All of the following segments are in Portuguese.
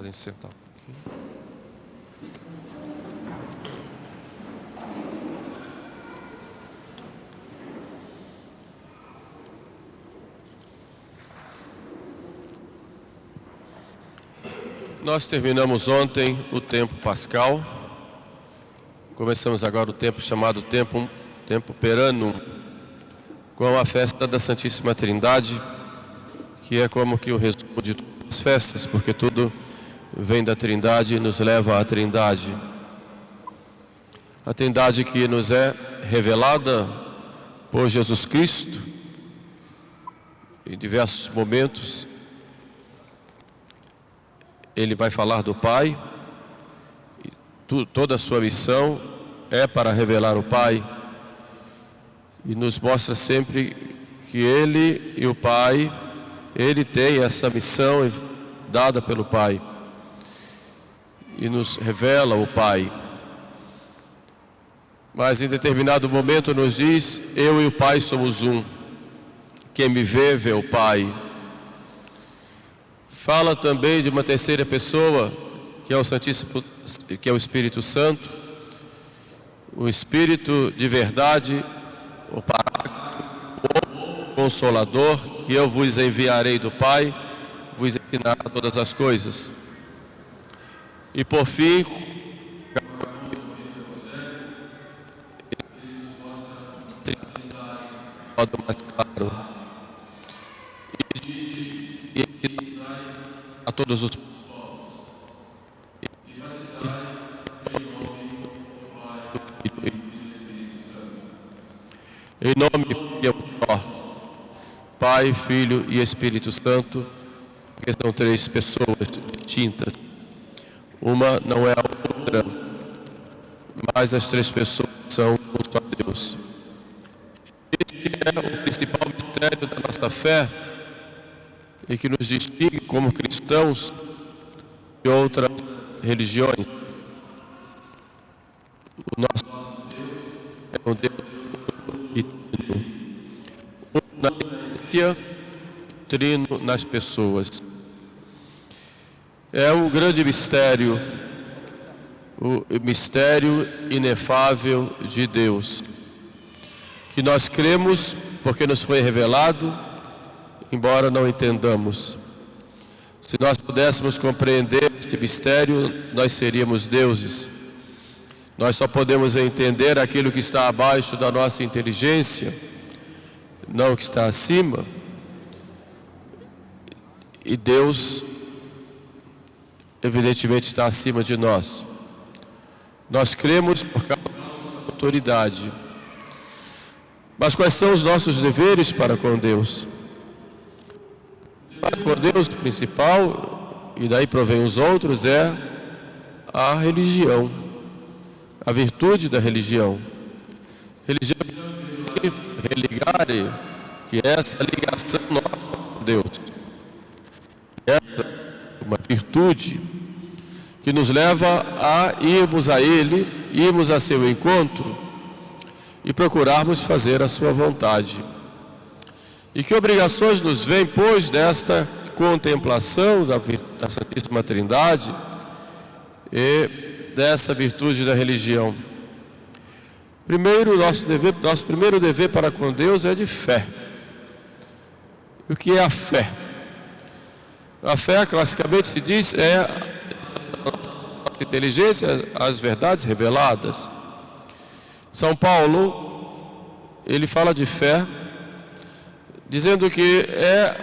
Podem sentar um pouquinho. Nós terminamos ontem o tempo pascal. Começamos agora o tempo chamado tempo peranum, com a festa da Santíssima Trindade, que é como que o resumo de todas as festas, porque tudo vem da Trindade e nos leva à Trindade. A Trindade que nos é revelada por Jesus Cristo em diversos momentos. Ele vai falar do Pai, e toda a sua missão é para revelar o Pai, e nos mostra sempre que Ele e o Pai, Ele tem essa missão dada pelo Pai, e nos revela o Pai. Mas em determinado momento nos diz: eu e o Pai somos um, quem me vê, vê o Pai. Fala também de uma terceira pessoa, que é o Santíssimo, que é o Espírito Santo, o Espírito de verdade, o Paráclito, o Consolador, que eu vos enviarei do Pai, vos ensinará todas as coisas. E por fim, mais claro, a todos os em nome que é o só, Pai, Filho e Espírito Santo, que são três pessoas distintas. Uma não é a outra, mas as três pessoas são um só Deus. Esse é o principal mistério da nossa fé e que nos distingue como cristãos de outras religiões. O nosso Deus é um Deus e trino, na essência, trino nas pessoas. É um grande mistério, o mistério inefável de Deus, que nós cremos porque nos foi revelado, embora não entendamos. Se nós pudéssemos compreender este mistério, nós seríamos deuses. Nós só podemos entender aquilo que está abaixo da nossa inteligência, não o que está acima. E Deus, evidentemente, está acima de nós. Nós cremos por causa da autoridade. Mas quais são os nossos deveres para com Deus? Para com Deus, o principal, e daí provém os outros, é a religião, a virtude da religião. Religião é religar, que é essa ligação nossa com Deus. Essa é uma virtude que nos leva a irmos a Ele, irmos a seu encontro e procurarmos fazer a sua vontade. E que obrigações nos vêm, pois, desta contemplação da Santíssima Trindade e dessa virtude da religião? Primeiro, nosso primeiro dever para com Deus é de fé. E o que é a fé? A fé, classicamente se diz, é a inteligência, as verdades reveladas. São Paulo, ele fala de fé, dizendo que é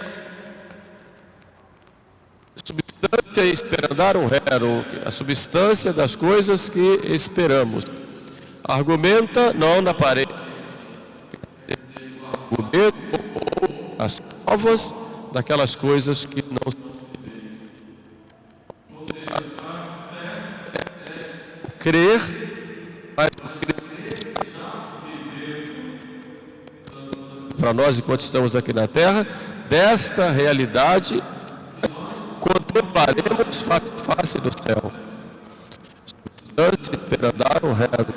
substância esperandarum rerum, a substância das coisas que esperamos. Argumenta não na parede, argumenta as provas daquelas coisas que não se crer, mas para nós, enquanto estamos aqui na Terra, desta realidade contemplaremos face do céu. Substância esperandarum rerum,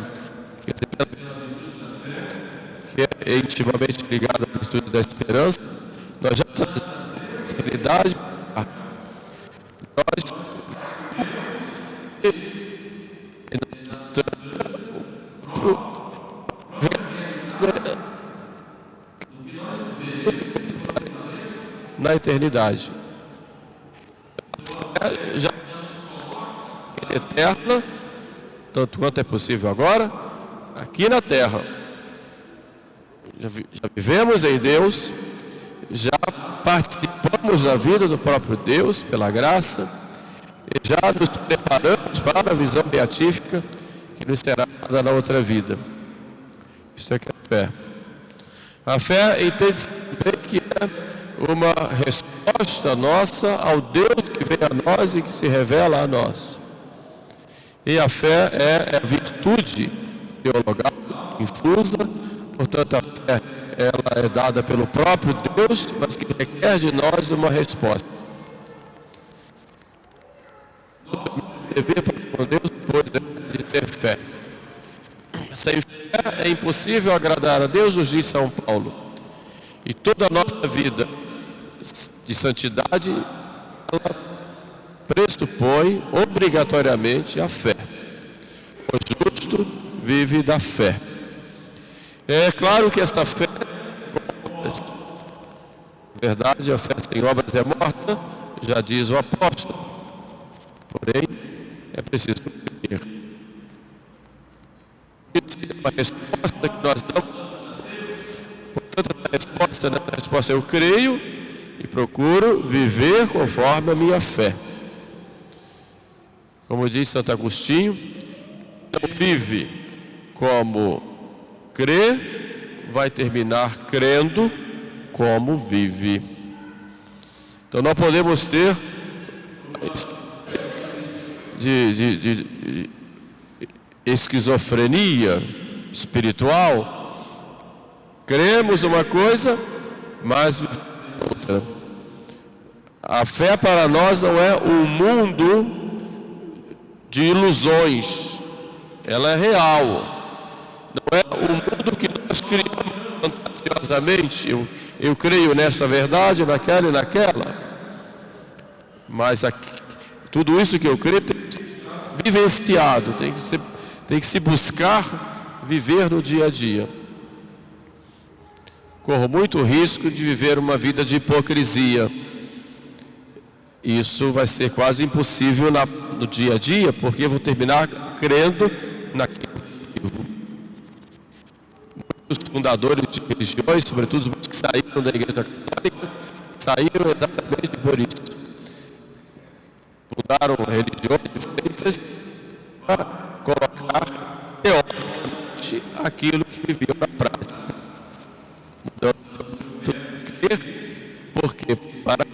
que é intimamente ligada à virtude da esperança. Nós já estamos na realidade. Nós da eternidade. Já é eterna, tanto quanto é possível agora, aqui na terra. Já vivemos em Deus, já participamos da vida do próprio Deus pela graça, e já nos preparamos para a visão beatífica que nos será dada na outra vida. Isso é que é a fé. A fé entende-se também que é uma resposta nossa ao Deus que vem a nós e que se revela a nós. E a fé é a virtude teologal infusa, portanto a fé ela é dada pelo próprio Deus, mas que requer de nós uma resposta. Dever para Deus depois de ter fé. Sem fé é impossível agradar a Deus, nos diz São Paulo. E toda a nossa vida de santidade, ela pressupõe obrigatoriamente a fé. O justo vive da fé. É claro que esta fé, na verdade, a fé sem obras é morta, já diz o apóstolo. Porém, é preciso crer. Uma resposta que nós damos. Portanto, a resposta é: eu creio e procuro viver conforme a minha fé. Como diz Santo Agostinho, não vive como crê, vai terminar crendo como vive. Então não podemos ter de esquizofrenia espiritual. Cremos uma coisa, mas vivemos outra. A fé para nós não é um mundo de ilusões, ela é real. Não é um mundo que nós criamos fantasiosamente. Eu creio nessa verdade, naquela e naquela. Mas tudo isso que eu creio tem que ser vivenciado, tem que se buscar viver no dia a dia. Corro muito risco de viver uma vida de hipocrisia. Isso vai ser quase impossível no dia a dia, porque eu vou terminar crendo naquilo que vivo. Muitos fundadores de religiões, sobretudo os que saíram da Igreja Católica, saíram exatamente por isso. Fundaram religiões para colocar teoricamente aquilo que viviam na prática. Mudando de crer, porque para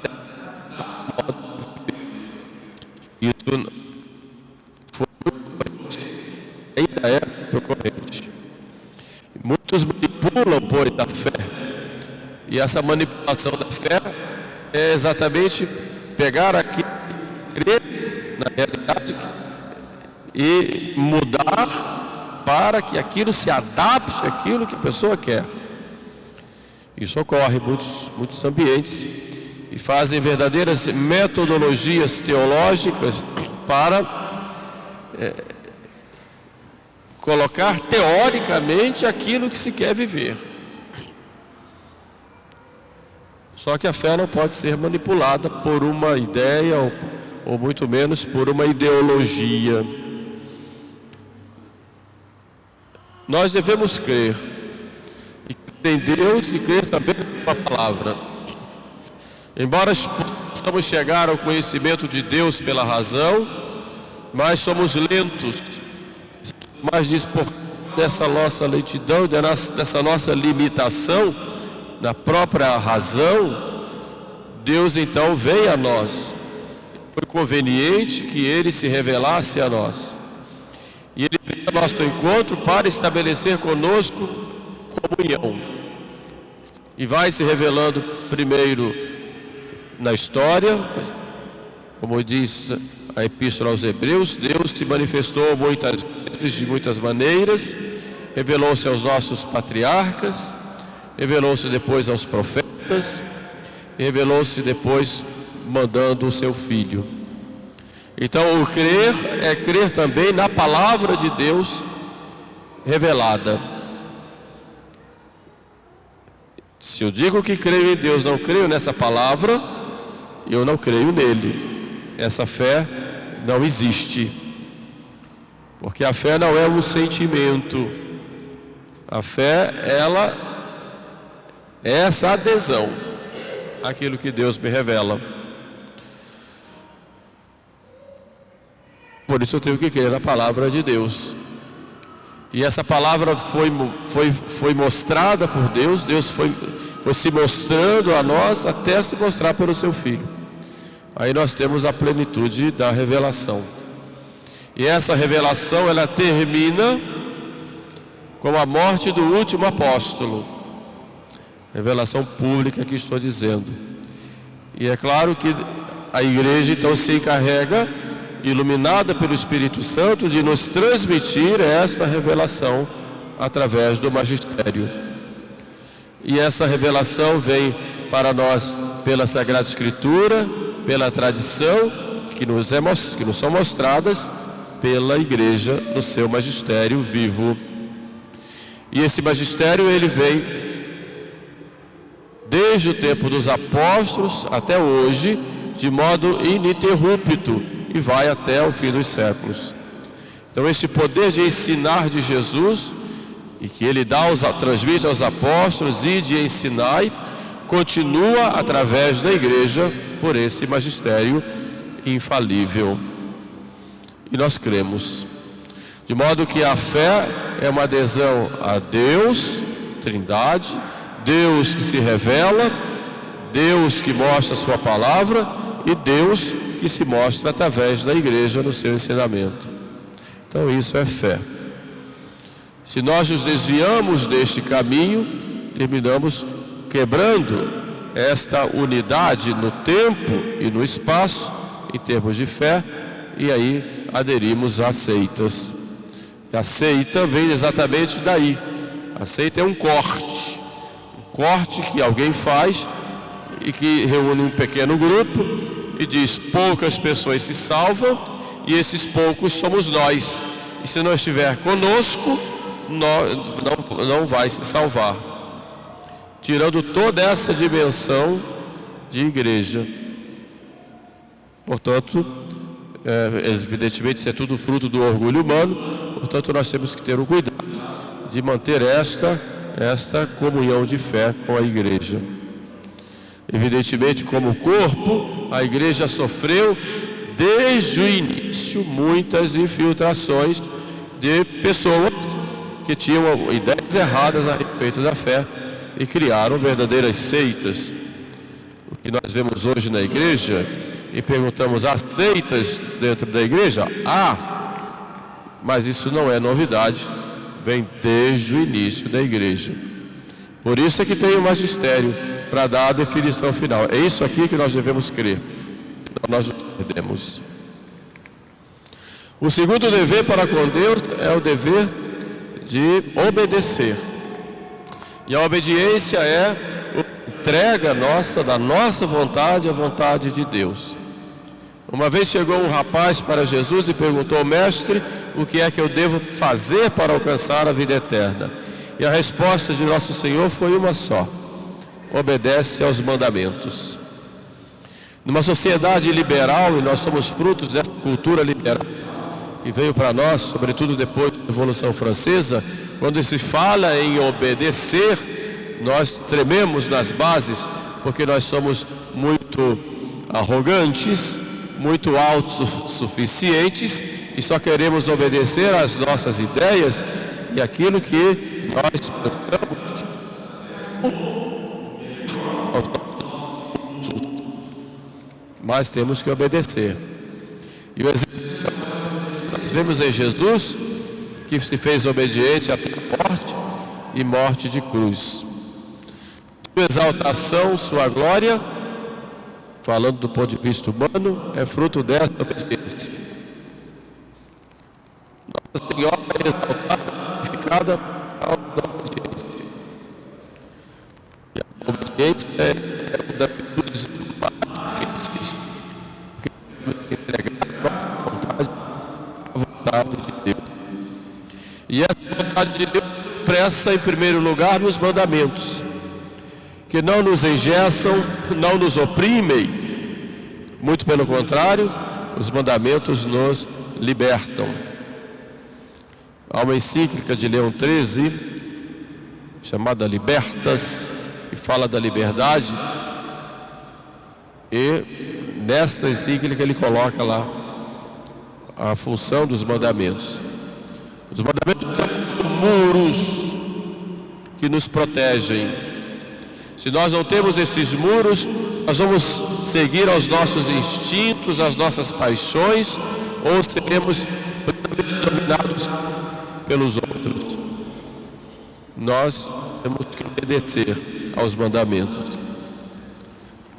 isso foi ainda é recorrente. Muitos manipulam, pois, a fé. E essa manipulação da fé é exatamente pegar aquilo, crer na realidade e mudar para que aquilo se adapte àquilo que a pessoa quer. Isso ocorre em muitos ambientes e fazem verdadeiras metodologias teológicas para colocar teoricamente aquilo que se quer viver. Só que a fé não pode ser manipulada por uma ideia ou muito menos por uma ideologia. Nós devemos crer em Deus e crer também na palavra. Embora possamos chegar ao conhecimento de Deus pela razão, mas somos lentos. Mas diz por dessa nossa lentidão, dessa nossa limitação na própria razão, Deus então veio a nós. Foi conveniente que Ele se revelasse a nós. E Ele veio ao nosso encontro para estabelecer conosco comunhão. E vai se revelando primeiro na história, como diz a Epístola aos Hebreus, Deus se manifestou muitas vezes, de muitas maneiras, revelou-se aos nossos patriarcas, revelou-se depois aos profetas, revelou-se depois mandando o seu Filho. Então o crer é crer também na palavra de Deus revelada. Se Se eu digo que creio em Deus, não creio nessa palavra, eu não creio nele. Essa fé não existe. Porque a fé não é um sentimento. A fé, ela é essa adesão àquilo que Deus me revela. Por isso eu tenho que crer na palavra de Deus. E essa palavra foi mostrada por Deus. Deus foi se mostrando a nós até se mostrar pelo seu Filho. Aí nós temos a plenitude da revelação. E essa revelação, ela termina com a morte do último apóstolo. Revelação pública que estou dizendo. E é claro que a igreja então se encarrega, iluminada pelo Espírito Santo, de nos transmitir esta revelação através do magistério. E essa revelação vem para nós pela Sagrada Escritura, pela tradição que nos são mostradas pela igreja no seu magistério vivo. E esse magistério, ele vem desde o tempo dos apóstolos até hoje, de modo ininterrupto, e vai até o fim dos séculos. Então esse poder de ensinar de Jesus, e que ele transmite aos apóstolos, e de ensinar, continua através da igreja por esse magistério infalível. E nós cremos. De modo que a fé é uma adesão a Deus, Trindade, Deus que se revela, Deus que mostra a sua palavra e Deus que se mostra através da igreja no seu ensinamento. Então isso é fé. Se nós nos desviamos deste caminho, terminamos quebrando esta unidade no tempo e no espaço, em termos de fé, e aí aderimos a seitas. E a seita vem exatamente daí. A seita é um corte que alguém faz e que reúne um pequeno grupo e diz: poucas pessoas se salvam e esses poucos somos nós. E se não estiver conosco, não vai se salvar. Tirando toda essa dimensão de igreja. Portanto, evidentemente isso é tudo fruto do orgulho humano. Portanto, nós temos que ter o cuidado de manter esta comunhão de fé com a igreja. Evidentemente, como corpo, a igreja sofreu desde o início muitas infiltrações de pessoas que tinham ideias erradas a respeito da fé e criaram verdadeiras seitas. O que nós vemos hoje na igreja, e perguntamos: há seitas dentro da igreja? Mas isso não é novidade, vem desde o início da igreja. Por isso é que tem o magistério, para dar a definição final. É isso aqui que nós devemos crer, nós nos perdemos. O segundo dever para com Deus é o dever de obedecer. E a obediência é a entrega da nossa vontade à vontade de Deus. Uma vez chegou um rapaz para Jesus e perguntou: mestre, o que é que eu devo fazer para alcançar a vida eterna? E a resposta de nosso Senhor foi uma só: obedece aos mandamentos. Numa sociedade liberal, e nós somos frutos dessa cultura liberal que veio para nós, sobretudo depois da Revolução Francesa, quando se fala em obedecer, nós trememos nas bases, porque nós somos muito arrogantes, muito autossuficientes e só queremos obedecer às nossas ideias e aquilo que nós pensamos. Mas temos que obedecer. E o exemplo que nós vemos em Jesus, que se fez obediente até a morte e morte de cruz. Sua exaltação, sua glória, falando do ponto de vista humano, é fruto dessa obediência. Nossa Senhora é exaltada, glorificada à obediência. E a obediência é uma das virtudes mais difíceis, porque temos que entregar a vontade de Deus. E essa vontade de Deus expressa em primeiro lugar nos mandamentos. que não nos engessam, não nos oprimem. Muito pelo contrário, os mandamentos nos libertam. Há uma encíclica de Leão XIII, chamada Libertas, que fala da liberdade, e nessa encíclica ele coloca lá a função dos mandamentos. Os mandamentos são muros que nos protegem. Se nós não temos esses muros, nós vamos seguir aos nossos instintos, às nossas paixões, ou seremos plenamente dominados pelos outros. Nós temos que obedecer aos mandamentos.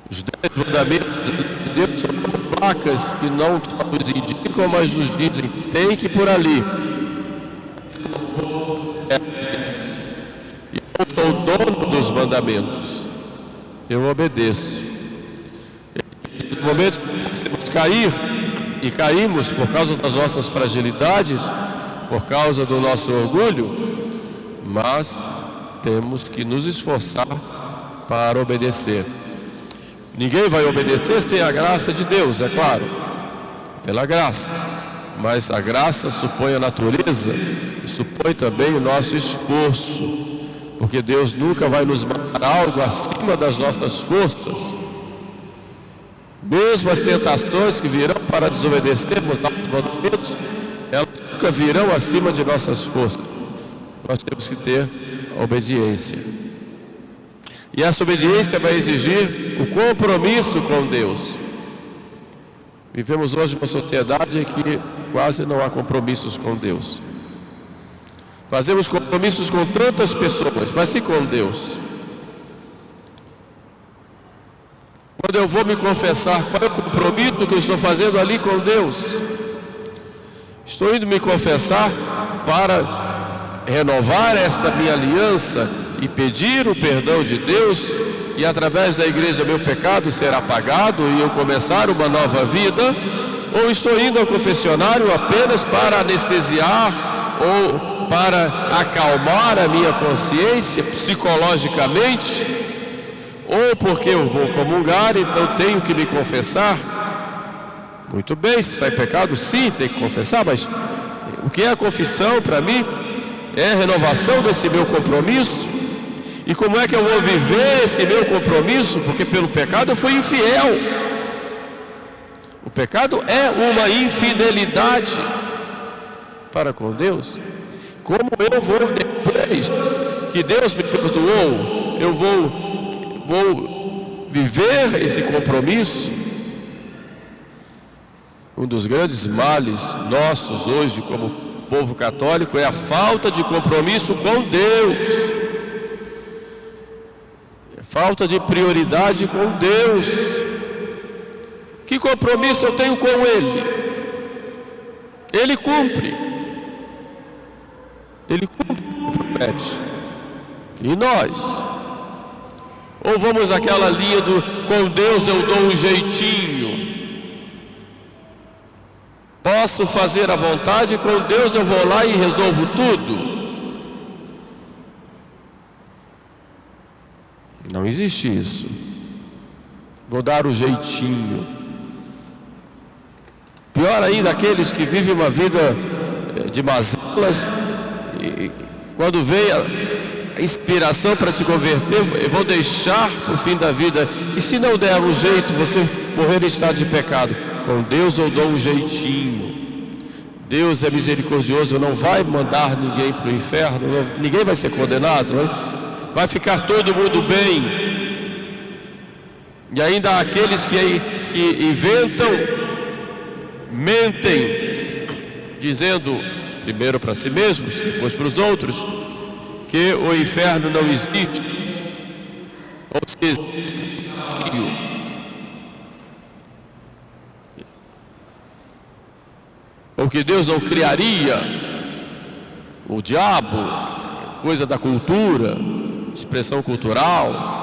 Os 10 mandamentos de Deus são como placas que não nos indicam, mas nos dizem: tem que ir por ali. Eu sou o dono dos mandamentos. Eu obedeço. Nos momentos que podemos cair, e caímos por causa das nossas fragilidades, por causa do nosso orgulho, mas temos que nos esforçar para obedecer. Ninguém vai obedecer sem a graça de Deus, é claro, pela graça. Mas a graça supõe a natureza e supõe também o nosso esforço, porque Deus nunca vai nos mandar algo acima das nossas forças. Mesmo as tentações que virão para desobedecermos aos mandamentos, elas nunca virão acima de nossas forças. Nós temos que ter a obediência. E essa obediência vai exigir o compromisso com Deus. Vivemos hoje uma sociedade em que quase não há compromissos com Deus. Fazemos compromissos com tantas pessoas, mas e com Deus? Quando eu vou me confessar, qual é o compromisso que eu estou fazendo ali com Deus? Estou indo me confessar para renovar essa minha aliança e pedir o perdão de Deus, e através da igreja meu pecado será apagado e eu começar uma nova vida? Ou estou indo ao confessionário apenas para anestesiar ou para acalmar a minha consciência psicologicamente? Ou porque eu vou comungar, então tenho que me confessar? Muito bem, se sai pecado, sim, tem que confessar, mas o que é a confissão para mim? É a renovação desse meu compromisso. E como é que eu vou viver esse meu compromisso? Porque pelo pecado eu fui infiel. O pecado é uma infidelidade para com Deus. Como eu vou, depois que Deus me perdoou, eu vou viver esse compromisso? Um dos grandes males nossos hoje como povo católico é a falta de compromisso com Deus. Falta de prioridade com Deus. Que compromisso eu tenho com Ele? Ele cumpre. Ele cumpre o que promete. E nós? Ou vamos àquela linha do com Deus eu dou um jeitinho? Posso fazer a vontade, com Deus eu vou lá e resolvo tudo? Não existe isso. Vou dar o jeitinho. Pior ainda, aqueles que vivem uma vida de mazelas, e quando vem a inspiração para se converter, eu vou deixar para o fim da vida. E se não der um jeito, você morrer em estado de pecado, com Deus eu dou um jeitinho. Deus é misericordioso, não vai mandar ninguém para o inferno, ninguém vai ser condenado, vai ficar todo mundo bem. E ainda há aqueles que inventam, mentem, dizendo primeiro para si mesmos, depois para os outros, que o inferno não existe, ou se existe, ou que Deus não criaria o diabo, coisa da cultura, expressão cultural.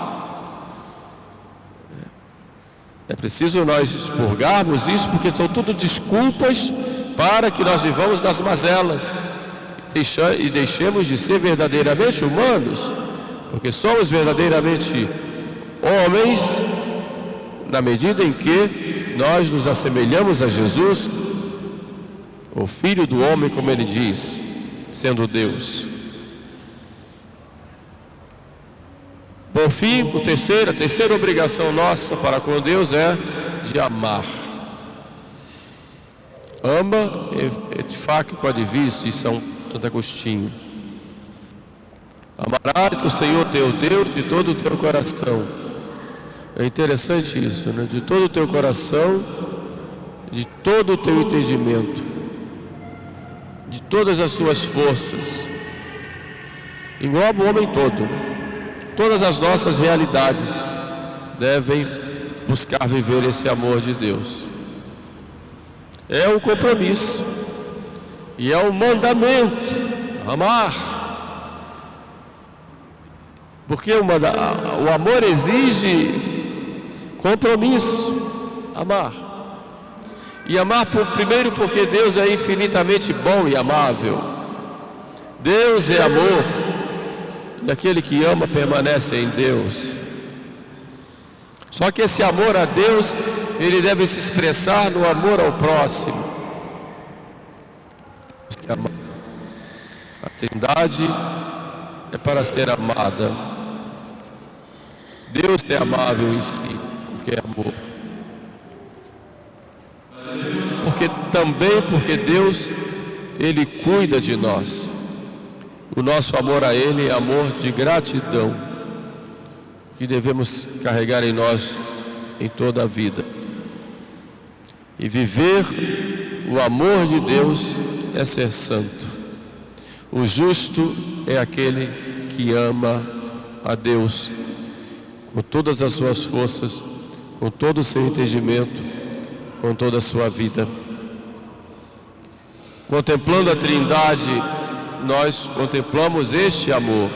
É preciso nós expurgarmos isso, porque são tudo desculpas para que nós vivamos nas mazelas e deixemos de ser verdadeiramente humanos, porque somos verdadeiramente homens, na medida em que nós nos assemelhamos a Jesus, o Filho do homem, como ele diz, sendo Deus. Por fim, a terceira obrigação nossa para com Deus é de amar. Ama et fac quod vis, diz São Agostinho. Amarás o Senhor teu Deus de todo o teu coração. É interessante isso, né? De todo o teu coração, de todo o teu entendimento, de todas as suas forças. Engloba o homem todo. Todas as nossas realidades devem buscar viver esse amor de Deus. É um compromisso e é um mandamento, amar. Porque o amor exige compromisso, amar. E amar primeiro porque Deus é infinitamente bom e amável. Deus é amor, e aquele que ama permanece em Deus. Só que esse amor a Deus, ele deve se expressar no amor ao próximo. A Trindade é para ser amada. Deus é amável em si, porque é amor. Porque Deus, ele cuida de nós. O nosso amor a ele é amor de gratidão, que devemos carregar em nós em toda a vida. E viver o amor de Deus é ser santo. O justo é aquele que ama a Deus com todas as suas forças, com todo o seu entendimento, com toda a sua vida. Contemplando a Trindade, nós contemplamos este amor.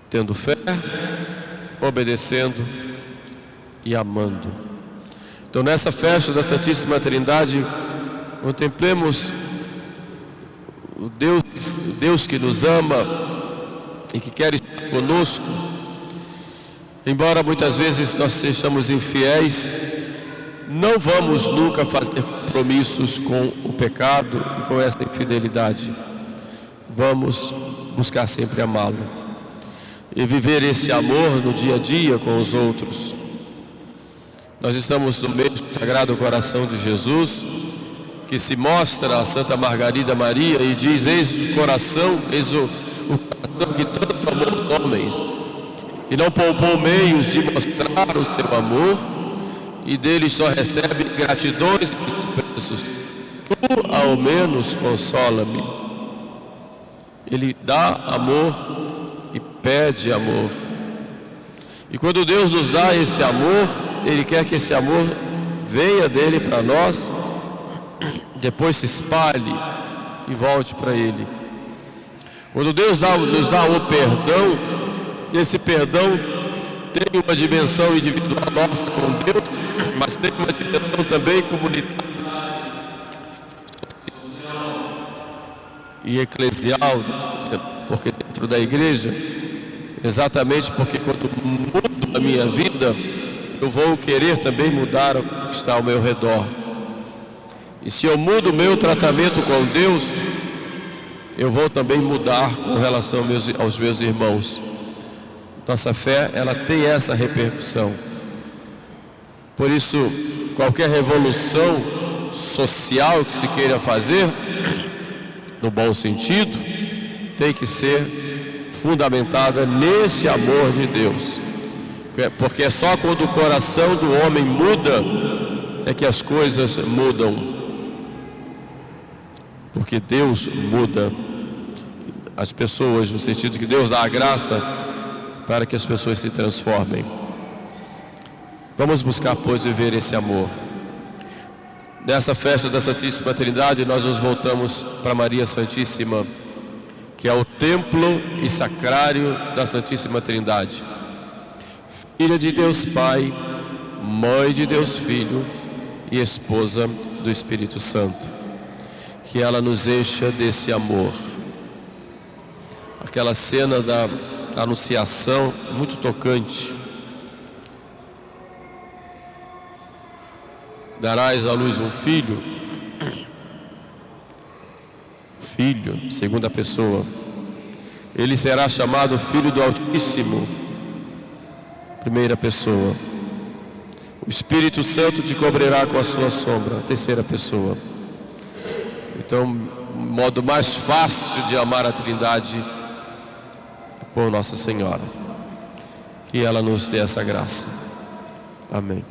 Tendo fé, obedecendo e amando. Então, nessa festa da Santíssima Trindade, contemplemos o Deus que nos ama e que quer estar conosco. Embora muitas vezes nós sejamos infiéis, não vamos nunca fazer compromissos com o pecado e com essa infidelidade. Vamos buscar sempre amá-lo e viver esse amor no dia a dia com os outros. Nós estamos no meio do Sagrado Coração de Jesus, que se mostra a Santa Margarida Maria e diz: eis o coração que tanto amou os homens, que não poupou meios de mostrar o seu amor, e deles só recebe gratidões e expressos. Tu, ao menos, consola-me. Ele dá amor e pede amor. E quando Deus nos dá esse amor, Ele quer que esse amor venha dele para nós, depois se espalhe e volte para Ele. Quando Deus nos dá o perdão, esse perdão tem uma dimensão individual nossa com Deus, mas tem uma dimensão também comunitária e eclesial, porque dentro da igreja, exatamente porque quando mudo a minha vida, eu vou querer também mudar o que está ao meu redor. E se eu mudo o meu tratamento com Deus, eu vou também mudar com relação aos meus irmãos. Nossa fé, ela tem essa repercussão. Por isso, qualquer revolução social que se queira fazer, no bom sentido, tem que ser fundamentada nesse amor de Deus. Porque é só quando o coração do homem muda é que as coisas mudam. Porque Deus muda as pessoas, no sentido que Deus dá a graça para que as pessoas se transformem. Vamos buscar, pois, viver esse amor. Nessa festa da Santíssima Trindade, nós nos voltamos para Maria Santíssima, que é o templo e sacrário da Santíssima Trindade. Filha de Deus Pai, Mãe de Deus Filho e esposa do Espírito Santo. Que ela nos encha desse amor. aquela cena da anunciação, muito tocante. Darás à luz um filho, segunda pessoa. Ele será chamado Filho do Altíssimo, primeira pessoa. O Espírito Santo te cobrirá com a sua sombra, terceira pessoa. Então, o modo mais fácil de amar a Trindade é por Nossa Senhora. Que ela nos dê essa graça. Amém.